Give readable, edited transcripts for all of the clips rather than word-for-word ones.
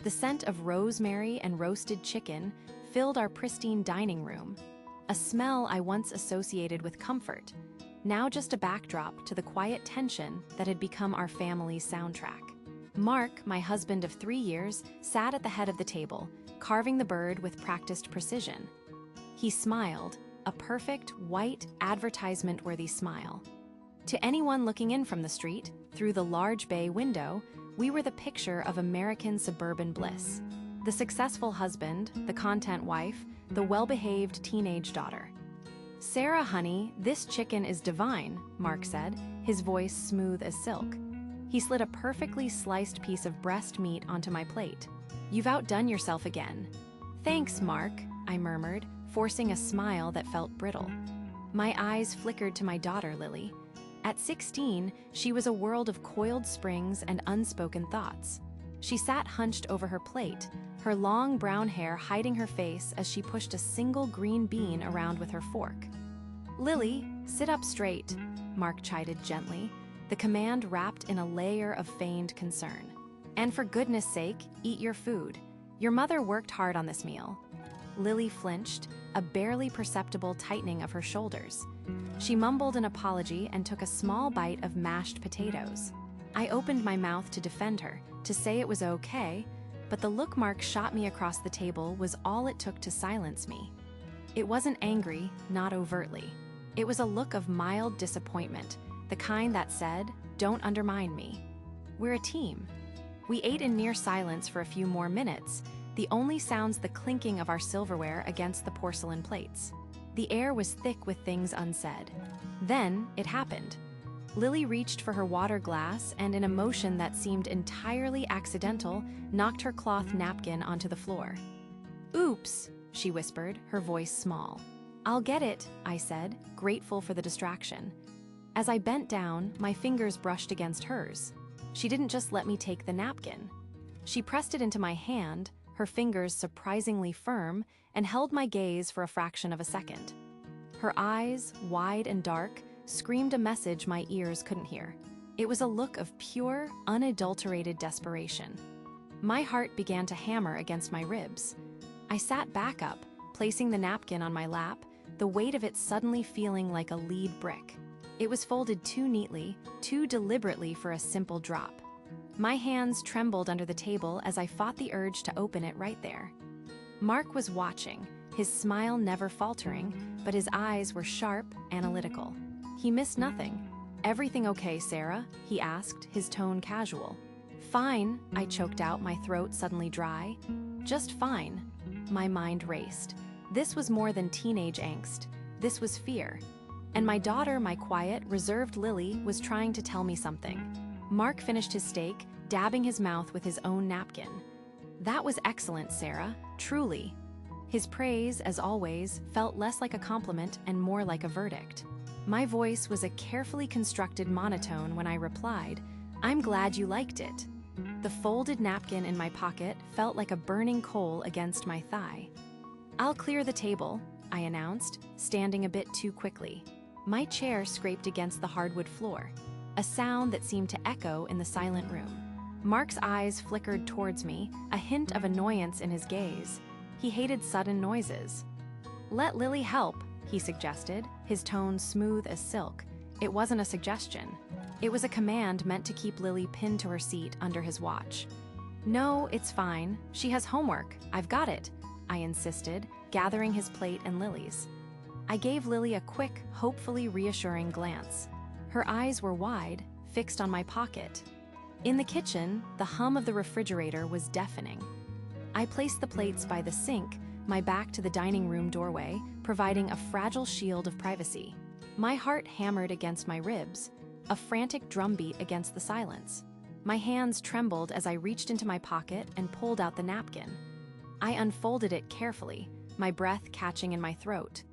The scent of rosemary and roasted chicken filled our pristine dining room, a smell I once associated with comfort, now just a backdrop to the quiet tension that had become our family's soundtrack. Mark, my husband of 3 years, sat at the head of the table, carving the bird with practiced precision. He smiled, a perfect, white, advertisement-worthy smile. To anyone looking in from the street, through the large bay window, we were the picture of American suburban bliss. The successful husband, the content wife, the well-behaved teenage daughter. "Sarah, honey, this chicken is divine," Mark said, his voice smooth as silk. He slid a perfectly sliced piece of breast meat onto my plate. "You've outdone yourself again." "Thanks, Mark," I murmured, forcing a smile that felt brittle. My eyes flickered to my daughter, Lily. At 16, she was a world of coiled springs and unspoken thoughts. She sat hunched over her plate, her long brown hair hiding her face as she pushed a single green bean around with her fork. "Lily, sit up straight," Mark chided gently, the command wrapped in a layer of feigned concern. "And for goodness sake, eat your food. Your mother worked hard on this meal." Lily flinched, a barely perceptible tightening of her shoulders. She mumbled an apology and took a small bite of mashed potatoes. I opened my mouth to defend her, to say it was okay, but the look Mark shot me across the table was all it took to silence me. It wasn't angry, not overtly. It was a look of mild disappointment, the kind that said, "Don't undermine me. We're a team." We ate in near silence for a few more minutes, the only sounds the clinking of our silverware against the porcelain plates. The air was thick with things unsaid. Then, it happened. Lily reached for her water glass and, in a motion that seemed entirely accidental, knocked her cloth napkin onto the floor. "Oops," she whispered, her voice small. "I'll get it," I said, grateful for the distraction. As I bent down, my fingers brushed against hers. She didn't just let me take the napkin. She pressed it into my hand, her fingers surprisingly firm, and held my gaze for a fraction of a second. Her eyes, wide and dark, screamed a message my ears couldn't hear. It was a look of pure, unadulterated desperation. My heart began to hammer against my ribs. I sat back up, placing the napkin on my lap, the weight of it suddenly feeling like a lead brick. It was folded too neatly, too deliberately for a simple drop. My hands trembled under the table as I fought the urge to open it right there. Mark was watching, his smile never faltering, but his eyes were sharp, analytical. He missed nothing. "Everything okay, Sarah?" he asked, his tone casual. "Fine," I choked out, my throat suddenly dry. "Just fine." My mind raced. This was more than teenage angst. This was fear. And my daughter, my quiet, reserved Lily, was trying to tell me something. Mark finished his steak, dabbing his mouth with his own napkin. "That was excellent, Sarah, truly." His praise, as always, felt less like a compliment and more like a verdict. My voice was a carefully constructed monotone when I replied, "I'm glad you liked it." The folded napkin in my pocket felt like a burning coal against my thigh. "I'll clear the table," I announced, standing a bit too quickly. My chair scraped against the hardwood floor, a sound that seemed to echo in the silent room. Mark's eyes flickered towards me, a hint of annoyance in his gaze. He hated sudden noises. "Let Lily help," he suggested, his tone smooth as silk. It wasn't a suggestion. It was a command meant to keep Lily pinned to her seat under his watch. "No, it's fine. She has homework. I've got it," I insisted, gathering his plate and Lily's. I gave Lily a quick, hopefully reassuring glance. Her eyes were wide, fixed on my pocket. In the kitchen, the hum of the refrigerator was deafening. I placed the plates by the sink, my back to the dining room doorway, providing a fragile shield of privacy. My heart hammered against my ribs, a frantic drumbeat against the silence. My hands trembled as I reached into my pocket and pulled out the napkin. I unfolded it carefully, my breath catching in my throat.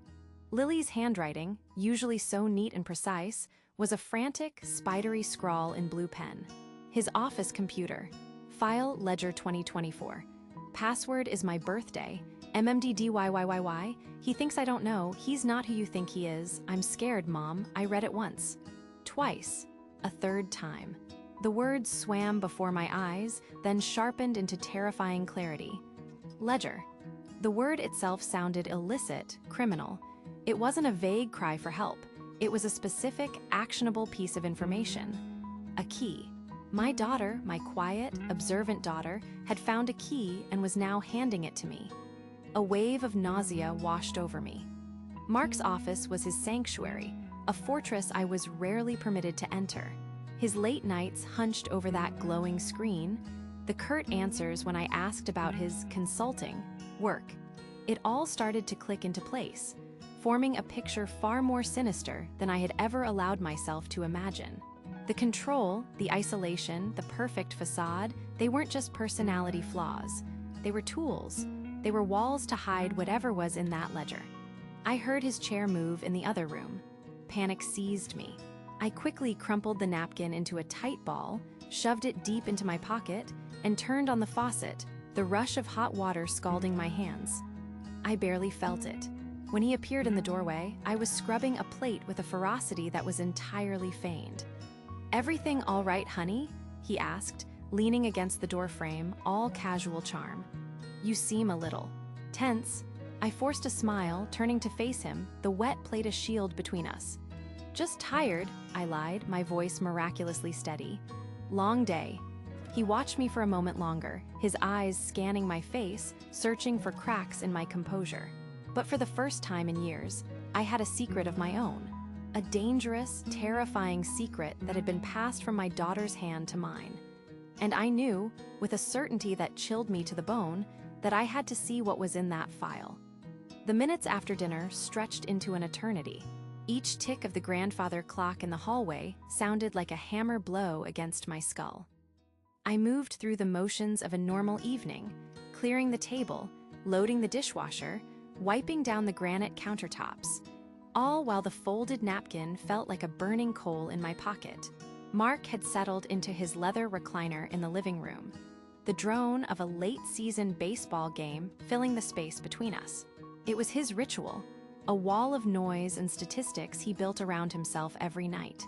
Lily's handwriting, usually so neat and precise, was a frantic, spidery scrawl in blue pen. His office computer. File Ledger 2024. Password is my birthday. MMDDYYYY. He thinks I don't know. He's not who you think he is. I'm scared, Mom. I read it once. Twice. A third time. The words swam before my eyes, then sharpened into terrifying clarity. Ledger. The word itself sounded illicit, criminal. It wasn't a vague cry for help. It was a specific, actionable piece of information. A key. My daughter, my quiet, observant daughter, had found a key and was now handing it to me. A wave of nausea washed over me. Mark's office was his sanctuary, a fortress I was rarely permitted to enter. His late nights hunched over that glowing screen, the curt answers when I asked about his consulting work. It all started to click into place, forming a picture far more sinister than I had ever allowed myself to imagine. The control, the isolation, the perfect facade, they weren't just personality flaws. They were tools. They were walls to hide whatever was in that ledger. I heard his chair move in the other room. Panic seized me. I quickly crumpled the napkin into a tight ball, shoved it deep into my pocket, and turned on the faucet, the rush of hot water scalding my hands. I barely felt it. When he appeared in the doorway, I was scrubbing a plate with a ferocity that was entirely feigned. "Everything all right, honey?" he asked, leaning against the doorframe, all casual charm. "You seem a little tense." I forced a smile, turning to face him, the wet plate a shield between us. "Just tired," I lied, my voice miraculously steady. "Long day." He watched me for a moment longer, his eyes scanning my face, searching for cracks in my composure. But for the first time in years, I had a secret of my own. A dangerous, terrifying secret that had been passed from my daughter's hand to mine. And I knew, with a certainty that chilled me to the bone, that I had to see what was in that file. The minutes after dinner stretched into an eternity. Each tick of the grandfather clock in the hallway sounded like a hammer blow against my skull. I moved through the motions of a normal evening, clearing the table, loading the dishwasher, wiping down the granite countertops, all while the folded napkin felt like a burning coal in my pocket. Mark had settled into his leather recliner in the living room, the drone of a late-season baseball game filling the space between us. It was his ritual, a wall of noise and statistics he built around himself every night.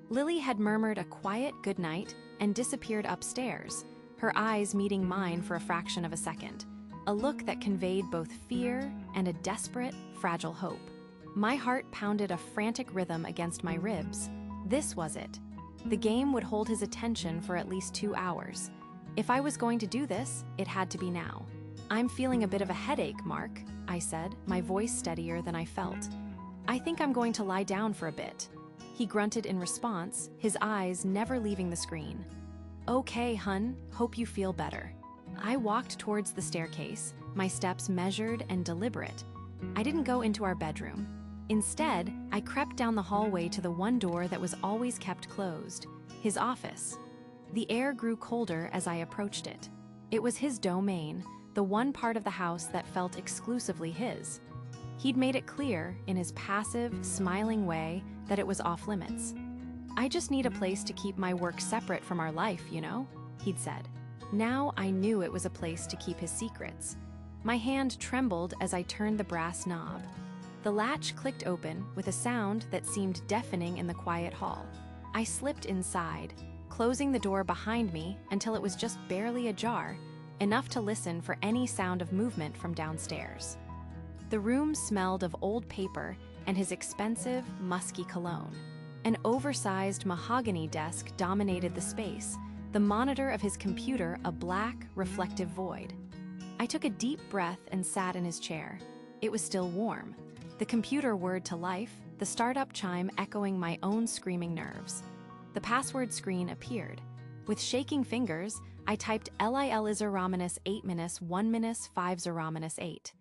Lily had murmured a quiet goodnight and disappeared upstairs, her eyes meeting mine for a fraction of a second, a look that conveyed both fear and a desperate, fragile hope. My heart pounded a frantic rhythm against my ribs. This was it. The game would hold his attention for at least 2 hours. If I was going to do this, it had to be now. "I'm feeling a bit of a headache, Mark," I said, my voice steadier than I felt. "I think I'm going to lie down for a bit." He grunted in response, his eyes never leaving the screen. "Okay, hun, hope you feel better." I walked towards the staircase, my steps measured and deliberate. I didn't go into our bedroom. Instead, I crept down the hallway to the one door that was always kept closed, his office. The air grew colder as I approached it. It was his domain, the one part of the house that felt exclusively his. He'd made it clear, in his passive, smiling way, that it was off limits. "I just need a place to keep my work separate from our life, you know," he'd said. Now I knew it was a place to keep his secrets. My hand trembled as I turned the brass knob. The latch clicked open with a sound that seemed deafening in the quiet hall. I slipped inside, closing the door behind me until it was just barely ajar, enough to listen for any sound of movement from downstairs. The room smelled of old paper and his expensive, musky cologne. An oversized mahogany desk dominated the space, the monitor of his computer a black, reflective void. I took a deep breath and sat in his chair. It was still warm. The computer whirred to life, the startup chime echoing my own screaming nerves. The password screen appeared. With shaking fingers, I typed LIL Isaraminus 8-1 5 8.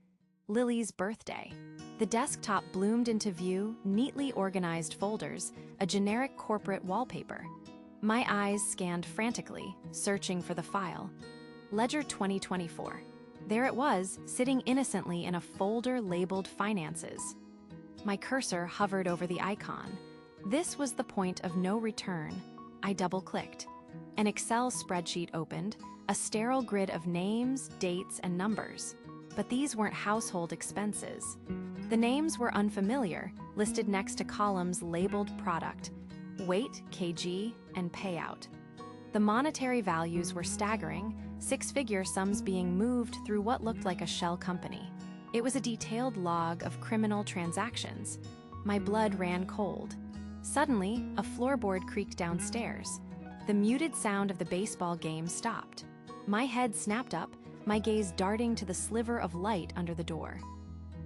Lily's birthday. The desktop bloomed into view, neatly organized folders, a generic corporate wallpaper. My eyes scanned frantically, searching for the file. Ledger 2024. There it was, sitting innocently in a folder labeled Finances. My cursor hovered over the icon. This was the point of no return. I double-clicked. An Excel spreadsheet opened, a sterile grid of names, dates, and numbers. But these weren't household expenses. The names were unfamiliar, listed next to columns labeled product, weight, kg, and payout. The monetary values were staggering, six-figure sums being moved through what looked like a shell company. It was a detailed log of criminal transactions. My blood ran cold. Suddenly, a floorboard creaked downstairs. The muted sound of the baseball game stopped. My head snapped up, my gaze darting to the sliver of light under the door.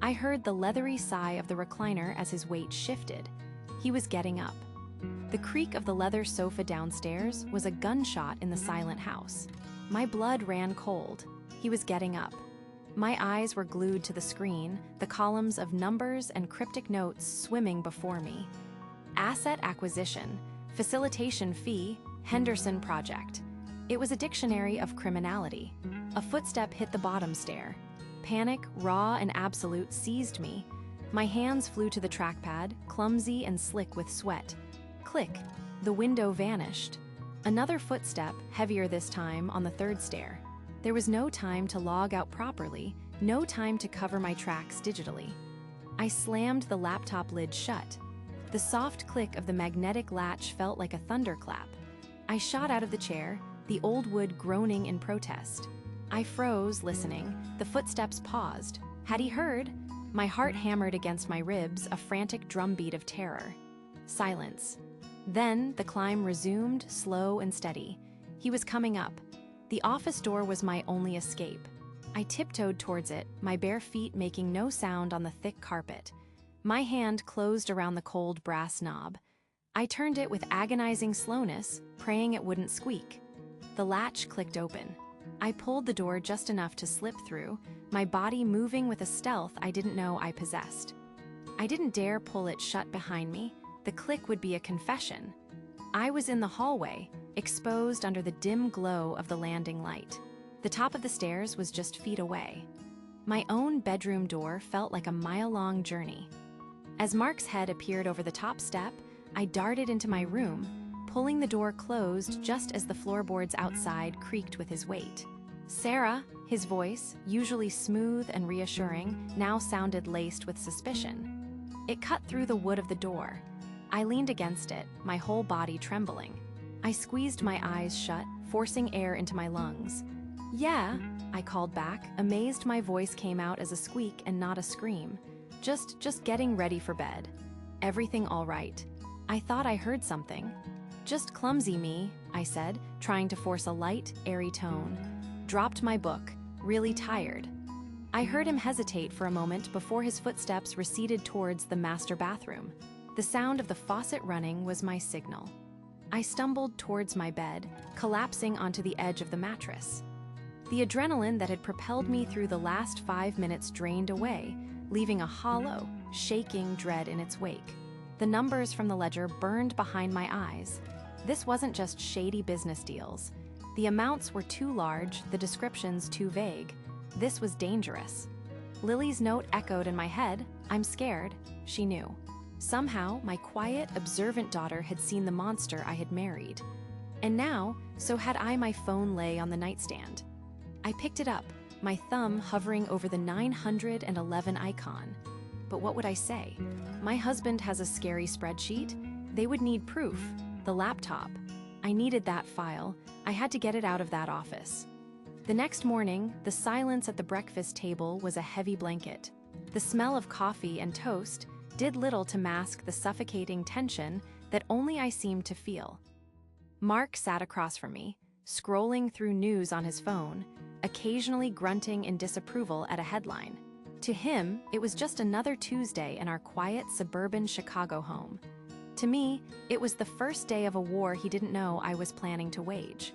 I heard the leathery sigh of the recliner as his weight shifted. He was getting up. The creak of the leather sofa downstairs was a gunshot in the silent house. My blood ran cold. He was getting up. My eyes were glued to the screen, the columns of numbers and cryptic notes swimming before me. Asset acquisition, facilitation fee, Henderson project. It was a dictionary of criminality. A footstep hit the bottom stair. Panic, raw and absolute, seized me. My hands flew to the trackpad, clumsy and slick with sweat. Click. The window vanished. Another footstep, heavier this time, on the third stair. There was no time to log out properly, no time to cover my tracks digitally. I slammed the laptop lid shut. The soft click of the magnetic latch felt like a thunderclap. I shot out of the chair, the old wood groaning in protest. I froze, listening. The footsteps paused. Had he heard? My heart hammered against my ribs, a frantic drumbeat of terror. Silence. Then the climb resumed, slow and steady. He was coming up. The office door was my only escape. I tiptoed towards it, my bare feet making no sound on the thick carpet. My hand closed around the cold brass knob. I turned it with agonizing slowness, praying it wouldn't squeak. The latch clicked open. I pulled the door just enough to slip through, my body moving with a stealth I didn't know I possessed. I didn't dare pull it shut behind me. The click would be a confession. I was in the hallway, exposed under the dim glow of the landing light. The top of the stairs was just feet away. My own bedroom door felt like a mile-long journey. As Mark's head appeared over the top step, I darted into my room, pulling the door closed just as the floorboards outside creaked with his weight. "Sarah," his voice, usually smooth and reassuring, now sounded laced with suspicion. It cut through the wood of the door. I leaned against it, my whole body trembling. I squeezed my eyes shut, forcing air into my lungs. "Yeah," I called back, amazed my voice came out as a squeak and not a scream. Just getting ready for bed. Everything all right. I thought I heard something. "Just clumsy me," I said, trying to force a light, airy tone. Dropped my book, really tired. I heard him hesitate for a moment before his footsteps receded towards the master bathroom. The sound of the faucet running was my signal. I stumbled towards my bed, collapsing onto the edge of the mattress. The adrenaline that had propelled me through the last 5 minutes drained away, leaving a hollow, shaking dread in its wake. The numbers from the ledger burned behind my eyes. This wasn't just shady business deals. The amounts were too large, the descriptions too vague. This was dangerous. Lily's note echoed in my head. "I'm scared." She knew. Somehow, my quiet, observant daughter had seen the monster I had married. And now, so had I. My phone lay on the nightstand. I picked it up, my thumb hovering over the 911 icon. But what would I say? My husband has a scary spreadsheet. They would need proof. The laptop. I needed that file. I had to get it out of that office. The next morning, the silence at the breakfast table was a heavy blanket. The smell of coffee and toast did little to mask the suffocating tension that only I seemed to feel. Mark sat across from me, scrolling through news on his phone, occasionally grunting in disapproval at a headline. To him, it was just another Tuesday in our quiet suburban Chicago home. To me, it was the first day of a war he didn't know I was planning to wage.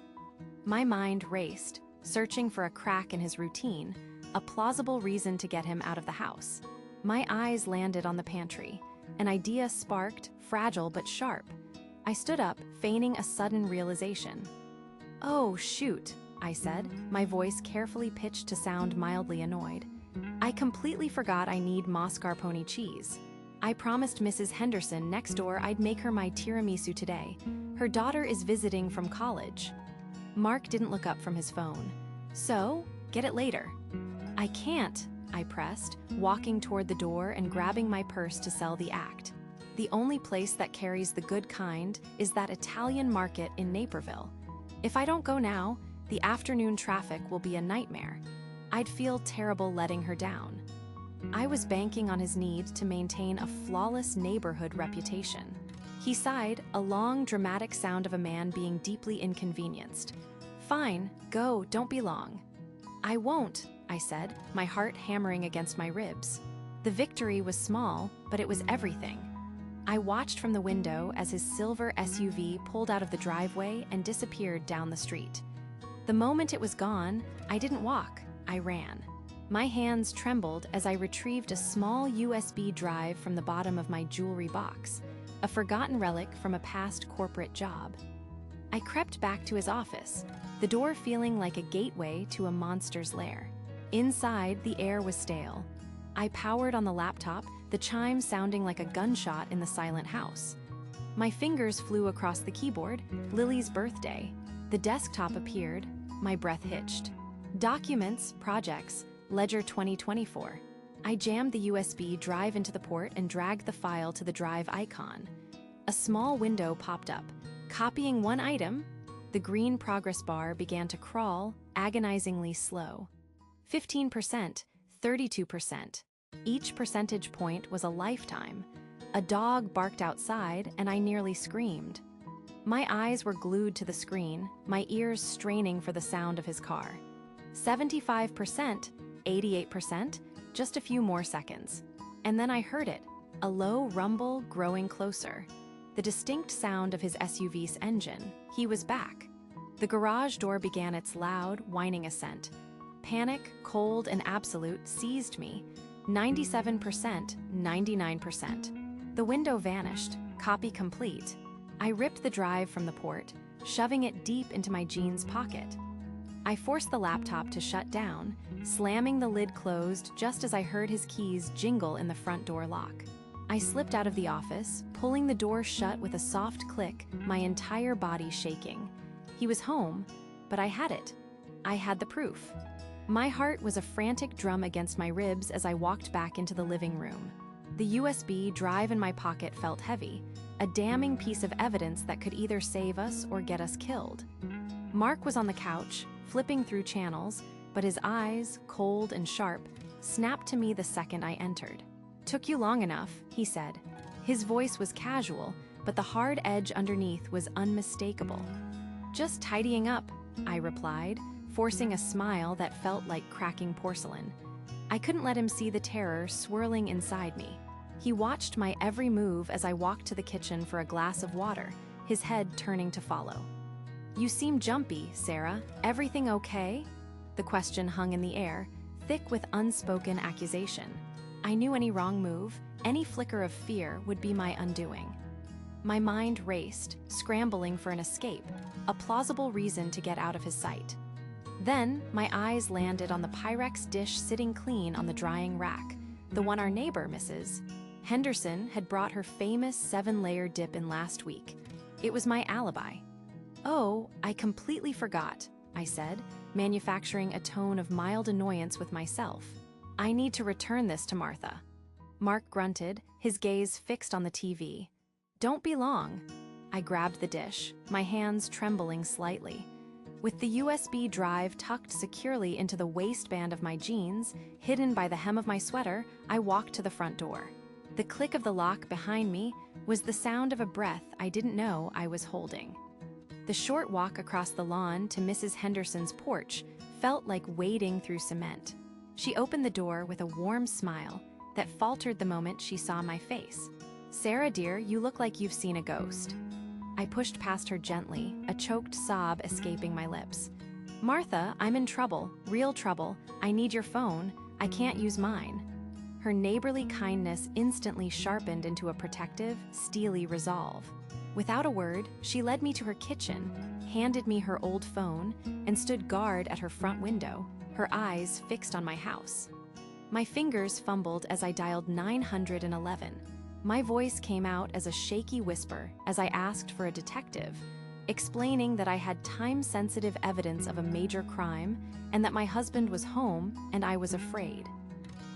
My mind raced, searching for a crack in his routine, a plausible reason to get him out of the house. My eyes landed on the pantry. An idea sparked, fragile but sharp. I stood up, feigning a sudden realization. "Oh, shoot," I said, my voice carefully pitched to sound mildly annoyed. "I completely forgot I need mascarpone cheese. I promised Mrs. Henderson next door I'd make her my tiramisu today. Her daughter is visiting from college." Mark didn't look up from his phone. "So, get it later." "I can't," I pressed, walking toward the door and grabbing my purse to sell the act. The only place that carries the good kind is that Italian market in Naperville. If I don't go now, the afternoon traffic will be a nightmare. I'd feel terrible letting her down. I was banking on his need to maintain a flawless neighborhood reputation. He sighed, a long, dramatic sound of a man being deeply inconvenienced. Fine, go, don't be long. I won't, I said, my heart hammering against my ribs. The victory was small, but it was everything. I watched from the window as his silver SUV pulled out of the driveway and disappeared down the street. The moment it was gone, I didn't walk, I ran. My hands trembled as I retrieved a small USB drive from the bottom of my jewelry box, a forgotten relic from a past corporate job. I crept back to his office, the door feeling like a gateway to a monster's lair. Inside, the air was stale. I powered on the laptop, the chime sounding like a gunshot in the silent house. My fingers flew across the keyboard, Lily's birthday. The desktop appeared, my breath hitched. Documents, projects, Ledger 2024. I jammed the USB drive into the port and dragged the file to the drive icon. A small window popped up. Copying one item, the green progress bar began to crawl, agonizingly slow. 15%, 32%. Each percentage point was a lifetime. A dog barked outside, and I nearly screamed. My eyes were glued to the screen, my ears straining for the sound of his car. 75%, 88%, just a few more seconds. And then I heard it, a low rumble growing closer. The distinct sound of his SUV's engine. He was back. The garage door began its loud, whining ascent. Panic, cold, and absolute seized me. 97%, 99%. The window vanished, copy complete. I ripped the drive from the port, shoving it deep into my jeans pocket. I forced the laptop to shut down, slamming the lid closed just as I heard his keys jingle in the front door lock. I slipped out of the office, pulling the door shut with a soft click, my entire body shaking. He was home, but I had it. I had the proof. My heart was a frantic drum against my ribs as I walked back into the living room. The USB drive in my pocket felt heavy, a damning piece of evidence that could either save us or get us killed. Mark was on the couch, flipping through channels, but his eyes, cold and sharp, snapped to me the second I entered. "Took you long enough," he said. His voice was casual, but the hard edge underneath was unmistakable. "Just tidying up," I replied, forcing a smile that felt like cracking porcelain. I couldn't let him see the terror swirling inside me. He watched my every move as I walked to the kitchen for a glass of water, his head turning to follow. "You seem jumpy, Sarah. Everything okay?" The question hung in the air, thick with unspoken accusation. I knew any wrong move, any flicker of fear would be my undoing. My mind raced, scrambling for an escape, a plausible reason to get out of his sight. Then, my eyes landed on the Pyrex dish sitting clean on the drying rack, the one our neighbor, Mrs. Henderson, had brought her famous 7-layer dip in last week. It was my alibi. "Oh, I completely forgot," I said, manufacturing a tone of mild annoyance with myself. "I need to return this to Martha." Mark grunted, his gaze fixed on the TV. "Don't be long." I grabbed the dish, my hands trembling slightly. With the USB drive tucked securely into the waistband of my jeans, hidden by the hem of my sweater, I walked to the front door. The click of the lock behind me was the sound of a breath I didn't know I was holding. The short walk across the lawn to Mrs. Henderson's porch felt like wading through cement. She opened the door with a warm smile that faltered the moment she saw my face. "Sarah, dear, you look like you've seen a ghost." I pushed past her gently, a choked sob escaping my lips. "Martha, I'm in trouble, real trouble. I need your phone. I can't use mine." Her neighborly kindness instantly sharpened into a protective, steely resolve. Without a word, she led me to her kitchen, handed me her old phone, and stood guard at her front window, her eyes fixed on my house. My fingers fumbled as I dialed 911. My voice came out as a shaky whisper as I asked for a detective, explaining that I had time-sensitive evidence of a major crime and that my husband was home and I was afraid.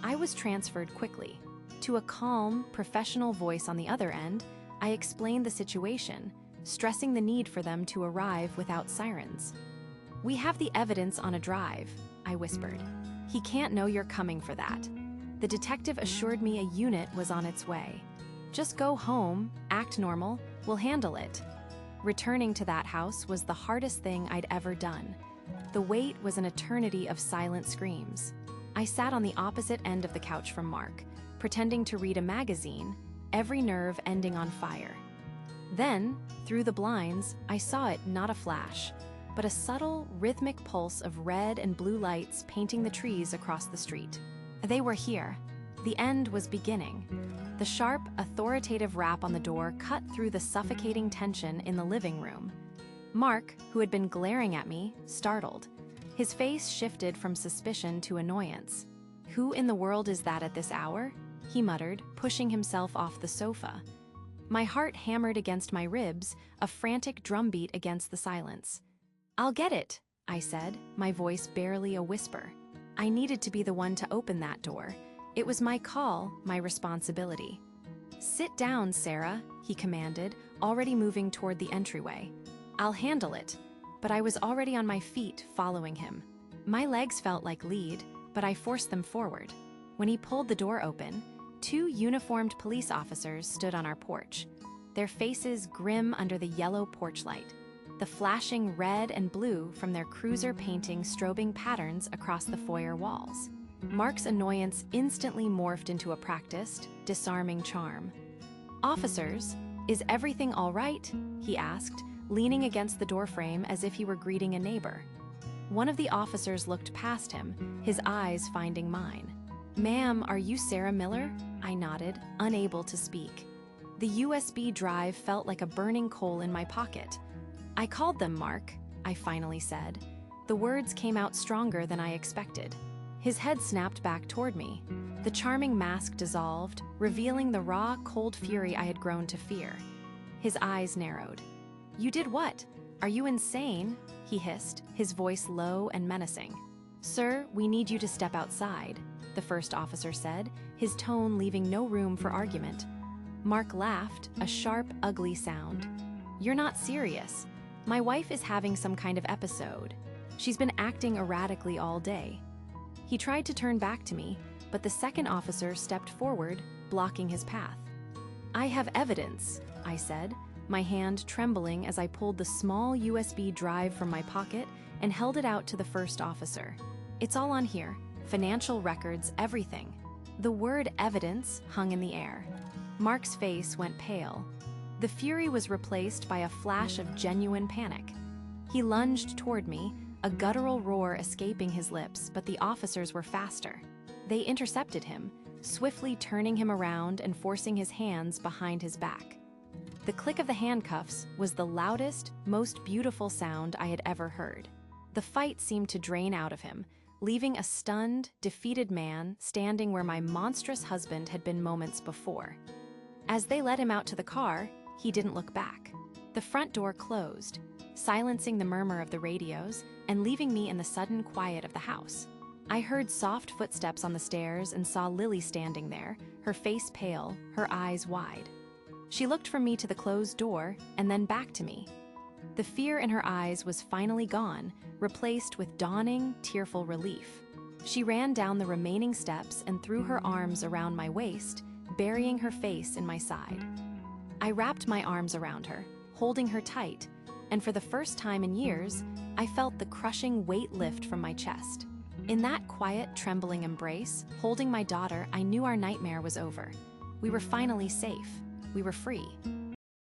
I was transferred quickly. To a calm, professional voice on the other end, I explained the situation, stressing the need for them to arrive without sirens. "We have the evidence on a drive," I whispered. "He can't know you're coming for that." The detective assured me a unit was on its way. "Just go home, act normal, we'll handle it." Returning to that house was the hardest thing I'd ever done. The wait was an eternity of silent screams. I sat on the opposite end of the couch from Mark, pretending to read a magazine, every nerve ending on fire. Then, through the blinds, I saw it, not a flash, but a subtle, rhythmic pulse of red and blue lights painting the trees across the street. They were here. The end was beginning. The sharp, authoritative rap on the door cut through the suffocating tension in the living room. Mark, who had been glaring at me, startled. His face shifted from suspicion to annoyance. "Who in the world is that at this hour?" he muttered, pushing himself off the sofa. My heart hammered against my ribs, a frantic drumbeat against the silence. "I'll get it," I said, my voice barely a whisper. I needed to be the one to open that door. It was my call, my responsibility. "Sit down, Sarah," he commanded, already moving toward the entryway. "I'll handle it." But I was already on my feet, following him. My legs felt like lead, but I forced them forward. When he pulled the door open, 2 uniformed police officers stood on our porch, their faces grim under the yellow porch light, the flashing red and blue from their cruiser painting strobing patterns across the foyer walls. Mark's annoyance instantly morphed into a practiced, disarming charm. "Officers, is everything all right?" he asked, leaning against the doorframe as if he were greeting a neighbor. One of the officers looked past him, his eyes finding mine. "Ma'am, are you Sarah Miller?" I nodded, unable to speak. The USB drive felt like a burning coal in my pocket. "I called them, Mark," I finally said. The words came out stronger than I expected. His head snapped back toward me. The charming mask dissolved, revealing the raw, cold fury I had grown to fear. His eyes narrowed. "You did what? Are you insane?" he hissed, his voice low and menacing. "Sir, we need you to step outside," the first officer said, his tone leaving no room for argument. Mark laughed, a sharp, ugly sound. "You're not serious. My wife is having some kind of episode. She's been acting erratically all day." He tried to turn back to me, but the second officer stepped forward, blocking his path. "I have evidence," I said, my hand trembling as I pulled the small USB drive from my pocket and held it out to the first officer. "It's all on here, financial records, everything." The word evidence hung in the air. Mark's face went pale. The fury was replaced by a flash of genuine panic. He lunged toward me, a guttural roar escaping his lips, but the officers were faster. They intercepted him, swiftly turning him around and forcing his hands behind his back. The click of the handcuffs was the loudest, most beautiful sound I had ever heard. The fight seemed to drain out of him, leaving a stunned, defeated man standing where my monstrous husband had been moments before. As they led him out to the car, he didn't look back. The front door closed, silencing the murmur of the radios and leaving me in the sudden quiet of the house. I heard soft footsteps on the stairs and saw Lily standing there, her face pale, her eyes wide. She looked from me to the closed door and then back to me. The fear in her eyes was finally gone, replaced with dawning, tearful relief. She ran down the remaining steps and threw her arms around my waist, burying her face in my side. I wrapped my arms around her, holding her tight, and for the first time in years, I felt the crushing weight lift from my chest. In that quiet, trembling embrace, holding my daughter, I knew our nightmare was over. We were finally safe. We were free.